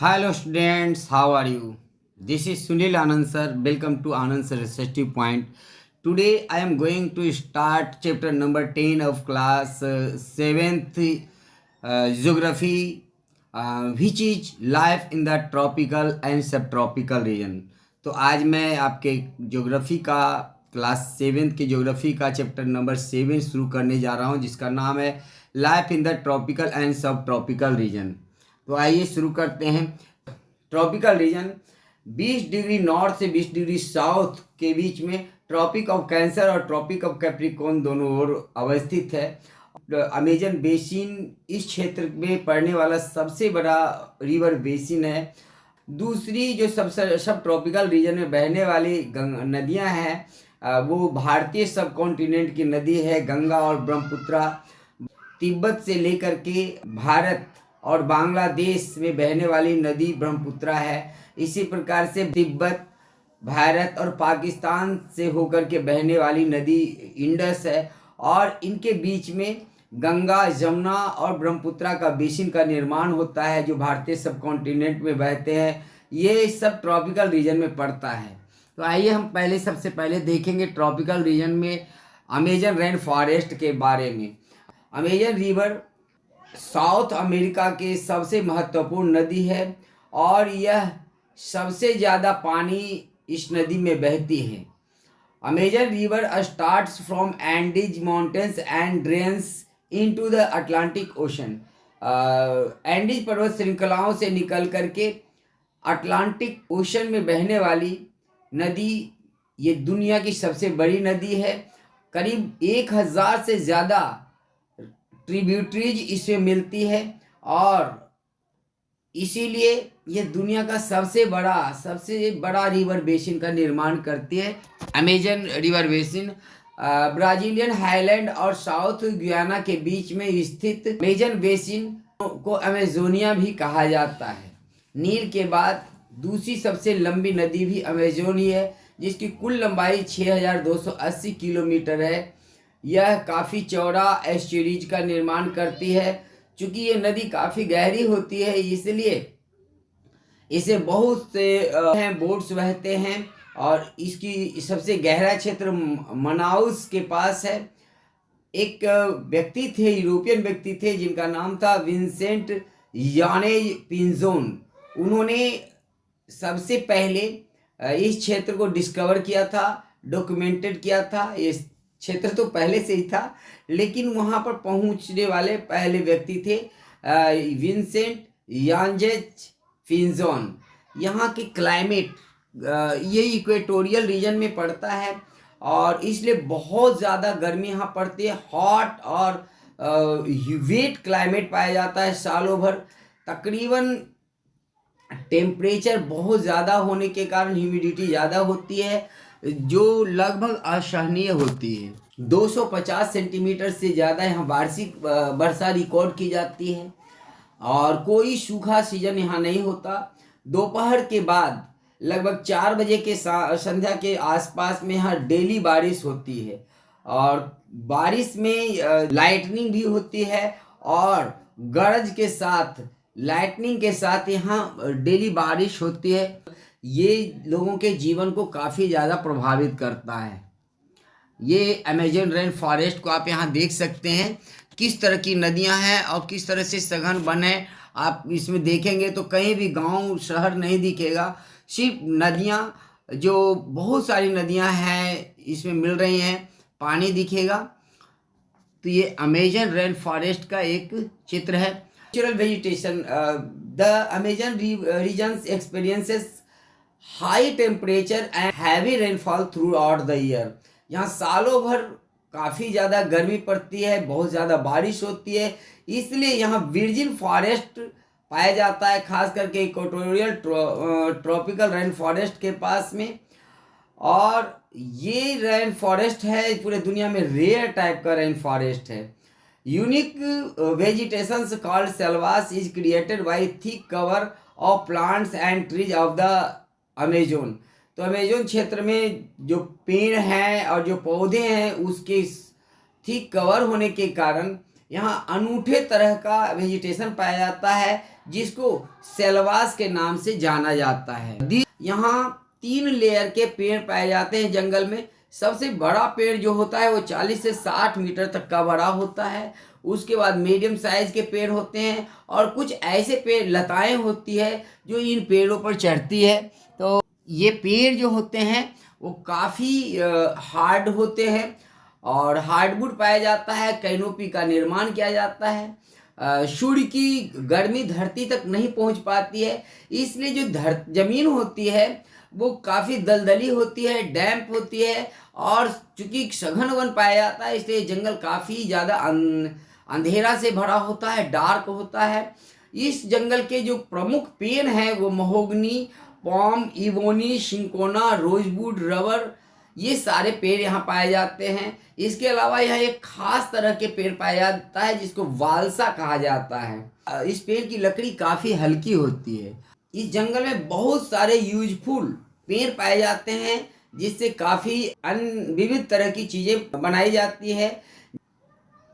Hello students, how are you? This is Sunil Anand sir. Welcome to Anand sir Research Point. Today I am going to start chapter number 10 of class 7th geography, which is life in the tropical and subtropical region. तो आज मैं आपके geography का class 7th के geography का chapter number 7 शुरू करने जा रहा हूँ, जिसका नाम है life in the tropical and सब ट्रॉपिकल रीजन। तो आइए शुरू करते हैं। ट्रॉपिकल रीजन 20 डिग्री नॉर्थ से 20 डिग्री साउथ के बीच में ट्रॉपिक ऑफ कैंसर और ट्रॉपिक ऑफ कैप्रिकॉर्न दोनों ओर अवस्थित है। अमेजन बेसिन इस क्षेत्र में पड़ने वाला सबसे बड़ा रिवर बेसिन है। दूसरी जो सब ट्रॉपिकल रीजन में बहने वाली नदियां हैं वो भारतीय सब कॉन्टिनेंट की नदी है गंगा और ब्रह्मपुत्रा। तिब्बत से लेकर के भारत और बांग्लादेश में बहने वाली नदी ब्रह्मपुत्रा है। इसी प्रकार से तिब्बत, भारत और पाकिस्तान से होकर के बहने वाली नदी इंडस है और इनके बीच में गंगा, जमुना और ब्रह्मपुत्रा का बेसिन का निर्माण होता है जो भारतीय सब कॉन्टिनेंट में बहते हैं। ये सब ट्रॉपिकल रीजन में पड़ता है। तो आइए हम सबसे पहले देखेंगे ट्रॉपिकल रीजन में अमेजन रेन फॉरेस्ट के बारे में। अमेजन रिवर साउथ अमेरिका के सबसे महत्वपूर्ण नदी है और यह सबसे ज़्यादा पानी इस नदी में बहती है। Amazon river starts from Andes mountains and drains into the Atlantic ocean. Andes पर्वत श्रृंखलाओं से निकल करके अटलांटिक ओशन में बहने वाली नदी ये दुनिया की सबसे बड़ी नदी है। करीब 1000 से ज़्यादा ट्रिब्यूटरीज इसमें मिलती है और इसीलिए यह दुनिया का सबसे बड़ा रिवर बेसिन का निर्माण करती है। Amazon river basin Brazilian highland और साउथ गुयाना के बीच में स्थित अमेजन बेसिन को अमेजोनिया भी कहा जाता है। नील के बाद दूसरी सबसे लंबी नदी भी अमेजोन ही है, जिसकी कुल लंबाई 6280 किलोमीटर है। यह काफ़ी चौड़ा एस्चुरीज का निर्माण करती है। चूँकि ये नदी काफ़ी गहरी होती है इसलिए इसे बहुत से बोट्स बहते हैं और इसकी सबसे गहरा क्षेत्र मनाउस के पास है। एक व्यक्ति थे, यूरोपियन व्यक्ति थे जिनका नाम था विंसेंट यानेज पिंजोन। उन्होंने सबसे पहले इस क्षेत्र को डिस्कवर किया था, डॉक्यूमेंटेड किया था। इस क्षेत्र तो पहले से ही था लेकिन वहाँ पर पहुँचने वाले पहले व्यक्ति थे विंसेंट यानेज पिंजोन। यहाँ की क्लाइमेट ये इक्वेटोरियल रीजन में पड़ता है और इसलिए बहुत ज़्यादा गर्मी यहाँ पड़ती है। हॉट और वेट क्लाइमेट पाया जाता है सालों भर। तकरीबन टेम्परेचर बहुत ज़्यादा होने के कारण ह्यूमिडिटी ज़्यादा होती है जो लगभग असहनीय होती है। 250 सेंटीमीटर से ज़्यादा यहाँ वार्षिक वर्षा रिकॉर्ड की जाती है और कोई सूखा सीजन यहाँ नहीं होता। दोपहर के बाद लगभग 4 बजे के संध्या के आसपास में यहाँ डेली बारिश होती है और बारिश में लाइटनिंग भी होती है और गरज के साथ लाइटनिंग के साथ यहाँ डेली बारिश होती है। ये लोगों के जीवन को काफ़ी ज़्यादा प्रभावित करता है। ये अमेजन रेन फॉरेस्ट को आप यहाँ देख सकते हैं किस तरह की नदियाँ हैं और किस तरह से सघन वन है। आप इसमें देखेंगे तो कहीं भी गांव शहर नहीं दिखेगा, सिर्फ नदियाँ, जो बहुत सारी नदियाँ हैं इसमें मिल रही हैं, पानी दिखेगा। तो ये अमेजन रेन फॉरेस्ट का एक चित्र है। Natural vegetation the Amazon region experiences high temperature and heavy rainfall throughout the year. यहाँ सालों भर काफ़ी ज़्यादा गर्मी पड़ती है, बहुत ज़्यादा बारिश होती है, इसलिए यहाँ वर्जिन फॉरेस्ट पाया जाता है, खास करके इक्वेटोरियल ट्रॉपिकल रेन फॉरेस्ट के पास में। और ये रेन फॉरेस्ट है पूरे दुनिया में रेयर टाइप का रेन फॉरेस्ट है। Unique vegetation called Selvas is created by thick cover of plants and trees of the Amazon. तो अमेजोन क्षेत्र में जो पेड़ हैं और जो पौधे हैं उसके थिक कवर होने के कारण यहाँ अनूठे तरह का वेजिटेशन पाया जाता है जिसको सेलवास के नाम से जाना जाता है। यहाँ 3 लेयर के पेड़ पाए जाते हैं जंगल में। सबसे बड़ा पेड़ जो होता है वो 40 से 60 मीटर तक का बड़ा होता है। उसके बाद मीडियम साइज के पेड़ होते हैं और कुछ ऐसे पेड़ लताएं होती है जो इन पेड़ों पर चढ़ती है। तो ये पेड़ जो होते हैं वो काफ़ी हार्ड होते हैं और हार्डवुड पाया जाता है। कैनोपी का निर्माण किया जाता है। सूर्य की गर्मी धरती तक नहीं पहुंच पाती है, इसलिए जो जमीन होती है वो काफ़ी दलदली होती है, डैम्प होती है। और चूंकि सघन वन पाया जाता है इसलिए जंगल काफ़ी ज़्यादा अंधेरा से भरा होता है, डार्क होता है। इस जंगल के जो प्रमुख पेड़ हैं वो महोगनी, पॉम, इवोनी, सिंकोना, रोजवुड, रबर, ये सारे पेड़ यहाँ पाए जाते हैं। इसके अलावा यहाँ एक खास तरह के पेड़ पाया जाता है जिसको वालसा कहा जाता है। इस पेड़ की लकड़ी काफ़ी हल्की होती है। इस जंगल में बहुत सारे यूजफुल पेड़ पाए जाते हैं जिससे काफ़ी विविध तरह की चीज़ें बनाई जाती है।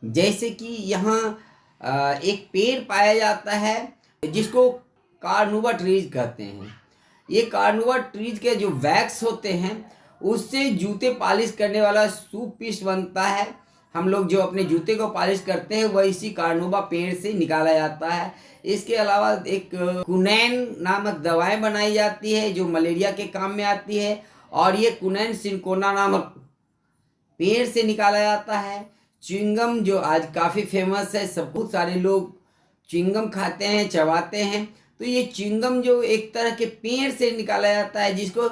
जैसे कि यहाँ एक पेड़ पाया जाता है जिसको कार्नुबा ट्रीज कहते हैं। ये कार्नुबा ट्रीज के जो वैक्स होते हैं उससे जूते पॉलिश करने वाला शू पीस बनता है। हम लोग जो अपने जूते को पॉलिश करते हैं वह इसी कार्नुबा पेड़ से निकाला जाता है। इसके अलावा एक कुनैन नामक दवाएं बनाई जाती है जो मलेरिया के काम में आती है और ये कुनैन सिंकोना नामक पेड़ से निकाला जाता है। च्युइंगम जो आज काफ़ी फेमस है, सब बहुत सारे लोग च्युइंगम खाते हैं, चबाते हैं। तो ये च्युइंगम जो एक तरह के पेड़ से निकाला जाता है जिसको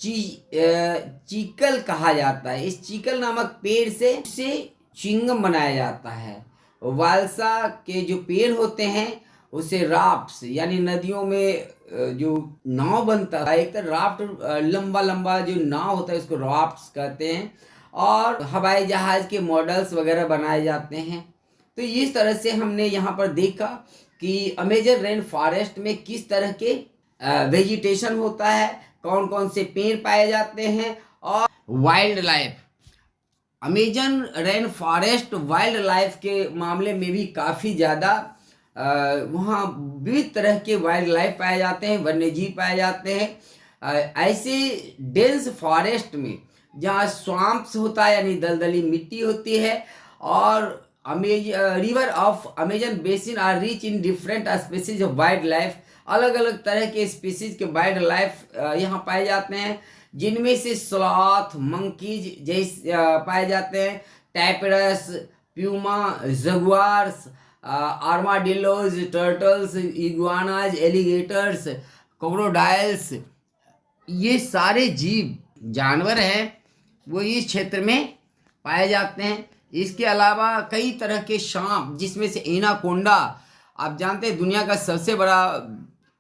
चीकल कहा जाता है। इस चीकल नामक पेड़ से च्युइंगम बनाया जाता है। वालसा के जो पेड़ होते हैं उसे राफ्ट्स यानी नदियों में जो नाव बनता है, एक तरह राफ्ट लंबा लंबा जो नाव होता है उसको राफ्ट्स कहते हैं। और हवाई जहाज़ के मॉडल्स वगैरह बनाए जाते हैं। तो इस तरह से हमने यहाँ पर देखा कि अमेजन रेन फॉरेस्ट में किस तरह के वेजिटेशन होता है, कौन कौन से पेड़ पाए जाते हैं और wild life. Amazon rain forest wild life के मामले में भी काफ़ी ज़्यादा वहाँ विविध तरह के वाइल्ड लाइफ पाए जाते हैं, वन्यजीव पाए जाते हैं। ऐसे डेंस फॉरेस्ट में जहाँ स्वाम्प्स होता है यानी दलदली मिट्टी होती है और river of Amazon basin are rich in different species of wildlife. अलग अलग तरह के स्पीसीज के वाइल्ड लाइफ यहाँ पाए जाते हैं जिनमें से स्लॉथ, मंकीज जैसे पाए जाते हैं, tapirs, puma, jaguars, armadillos, turtles, iguanas, alligators, crocodiles, ये सारे जीव जानवर हैं वो इस क्षेत्र में पाए जाते हैं। इसके अलावा कई तरह के सांप जिसमें से एनाकोंडा, आप जानते हैं दुनिया का सबसे बड़ा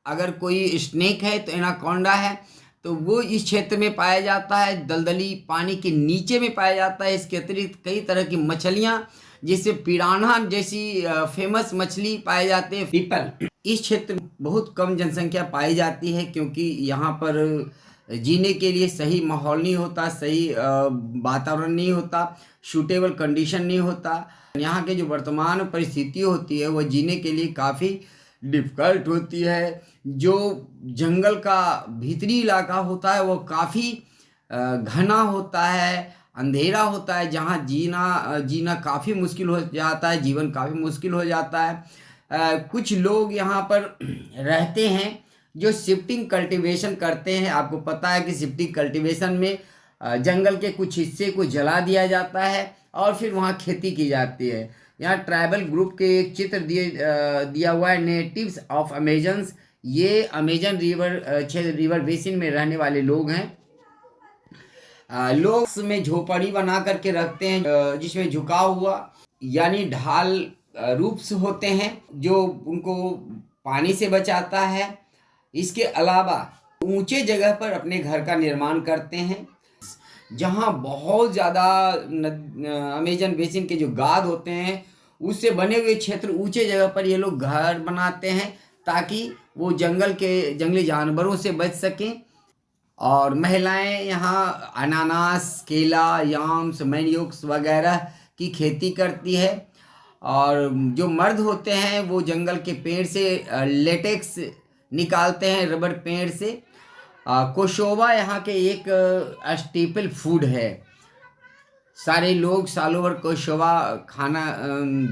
अगर कोई स्नेक है तो एनाकोंडा है, तो वो इस क्षेत्र में पाया जाता है। दलदली पानी के नीचे में पाया जाता है। इसके अतिरिक्त कई तरह की मछलियाँ जैसे पिरान्हा जैसी फेमस मछली पाए जाते हैं। पीपल इस क्षेत्र में बहुत कम जनसंख्या पाई जाती है क्योंकि यहाँ पर जीने के लिए सही माहौल नहीं होता, सही वातावरण नहीं होता, सूटेबल कंडीशन नहीं होता। यहाँ के जो वर्तमान परिस्थिति होती है वह जीने के लिए काफ़ी डिफ़िकल्ट होती है। जो जंगल का भीतरी इलाका होता है वो काफ़ी घना होता है, अंधेरा होता है, जहाँ जीना काफ़ी मुश्किल हो जाता है, जीवन काफ़ी मुश्किल हो जाता है। कुछ लोग यहाँ पर रहते हैं जो शिफ्टिंग कल्टीवेशन करते हैं। आपको पता है कि शिफ्टिंग कल्टीवेशन में जंगल के कुछ हिस्से को जला दिया जाता है और फिर वहाँ खेती की जाती है। यहाँ ट्राइबल ग्रुप के एक चित्र दिया हुआ है, नेटिव्स ऑफ अमेजन्स। ये अमेजन रिवर बेसिन में रहने वाले लोग हैं। लोग उसमें झोपड़ी बना करके रखते हैं जिसमें झुकाव हुआ यानी ढाल रूप्स होते हैं जो उनको पानी से बचाता है। इसके अलावा ऊंचे जगह पर अपने घर का निर्माण करते हैं जहां बहुत ज़्यादा अमेजन बेसिन के जो गाद होते हैं उससे बने हुए क्षेत्र, ऊंचे जगह पर ये लोग घर बनाते हैं ताकि वो जंगली जानवरों से बच सकें। और महिलाएं यहाँ अनानास, केला, याम्स, मैन्योक्स वगैरह की खेती करती है। और जो मर्द होते हैं वो जंगल के पेड़ से लेटेक्स निकालते हैं, रबर पेड़ से। कोशोवा यहाँ के एक स्टेपल फूड है। सारे लोग सालों भर कोशोवा खाना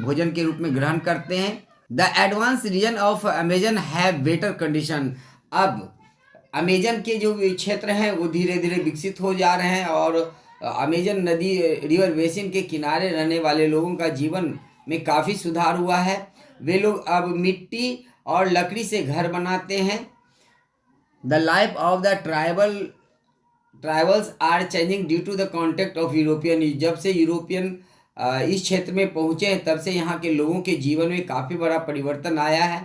भोजन के रूप में ग्रहण करते हैं। The advance region of Amazon have better condition. अब अमेजन के जो क्षेत्र हैं वो धीरे धीरे विकसित हो जा रहे हैं और अमेजन नदी रिवर बेसिन के किनारे रहने वाले लोगों का जीवन में काफ़ी सुधार हुआ है। वे लोग अब मिट्टी और लकड़ी से घर बनाते हैं। The life of the tribals are changing due to the contact of European. जब से यूरोपियन इस क्षेत्र में पहुँचे हैं तब से यहाँ के लोगों के जीवन में काफ़ी बड़ा परिवर्तन आया है।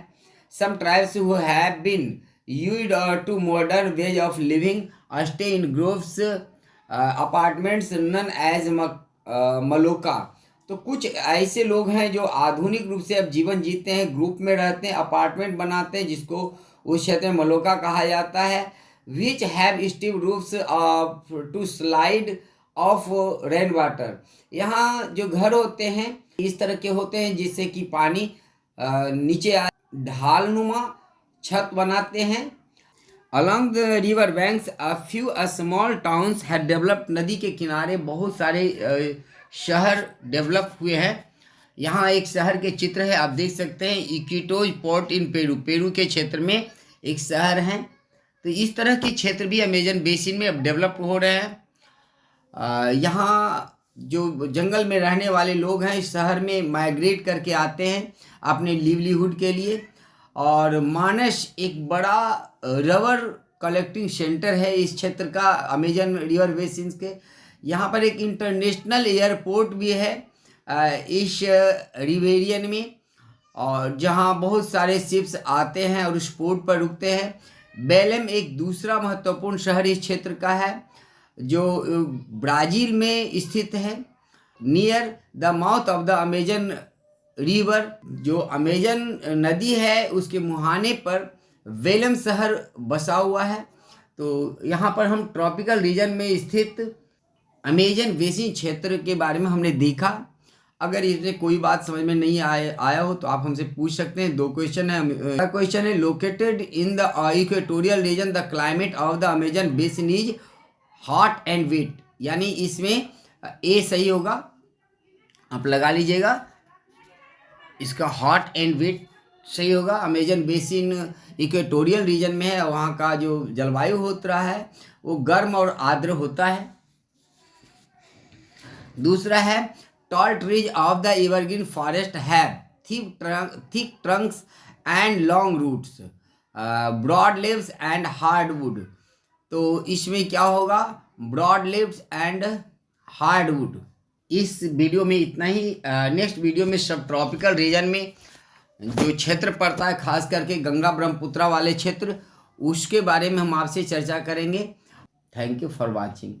Some tribes who have been used to modern ways of living stay in groves apartments known as maloca. तो कुछ ऐसे लोग हैं जो आधुनिक रूप से अब जीवन जीते हैं, ग्रुप में रहते हैं, अपार्टमेंट बनाते हैं, जिसको उस क्षेत्र में मलोका कहा जाता है। Which have steep roofs to slide off rain water. यहाँ जो घर होते हैं इस तरह के होते हैं जिससे कि पानी नीचे ढालनुमा छत बनाते हैं। Along the river banks, a few small towns had developed। नदी के किनारे बहुत सारे शहर डेवलप हुए हैं। यहाँ एक शहर के चित्र है, आप देख सकते हैं, इक्विटोज पोर्ट इन पेरू। पेरू के क्षेत्र में एक शहर है। तो इस तरह के क्षेत्र भी अमेजन बेसिन में अब डेवलप हो रहे हैं। यहाँ जो जंगल में रहने वाले लोग हैं इस शहर में माइग्रेट करके आते हैं अपने लिवलीहुड के लिए। और मानस एक बड़ा रबर कलेक्टिंग सेंटर है इस क्षेत्र का, अमेजन रिवर बेसिन के। यहाँ पर एक इंटरनेशनल एयरपोर्ट भी है इस रिवेरियन में, और जहाँ बहुत सारे शिप्स आते हैं और उस पोर्ट पर रुकते हैं। बेलेम एक दूसरा महत्वपूर्ण शहर इस क्षेत्र का है जो ब्राज़ील में स्थित है। Near the mouth of the Amazon river, जो अमेजन नदी है उसके मुहाने पर वेलम शहर बसा हुआ है। तो यहाँ पर हम ट्रॉपिकल रीजन में स्थित अमेजन बेसिन क्षेत्र के बारे में हमने देखा। अगर इसमें कोई बात समझ में नहीं आया हो तो आप हमसे पूछ सकते हैं। 2 क्वेश्चन है। पहला क्वेश्चन है, located in the equatorial region the climate of the Amazon basin is hot and wet. यानी इसमें ए सही होगा, आप लगा लीजिएगा, इसका हॉट एंड वेट सही होगा। अमेजन बेसिन इक्वेटोरियल रीजन में है, वहाँ का जो जलवायु होता है वो गर्म और आर्द्र होता है। दूसरा है, tall trees of the evergreen forest have thick trunks and long roots, broad leaves and hardwood. तो इसमें क्या होगा, ब्रॉड लीव्स एंड हार्डवुड। इस वीडियो में इतना ही। नेक्स्ट वीडियो में सब ट्रॉपिकल रीजन में जो क्षेत्र पड़ता है खास करके गंगा ब्रह्मपुत्रा वाले क्षेत्र, उसके बारे में हम आपसे चर्चा करेंगे। Thank you for watching.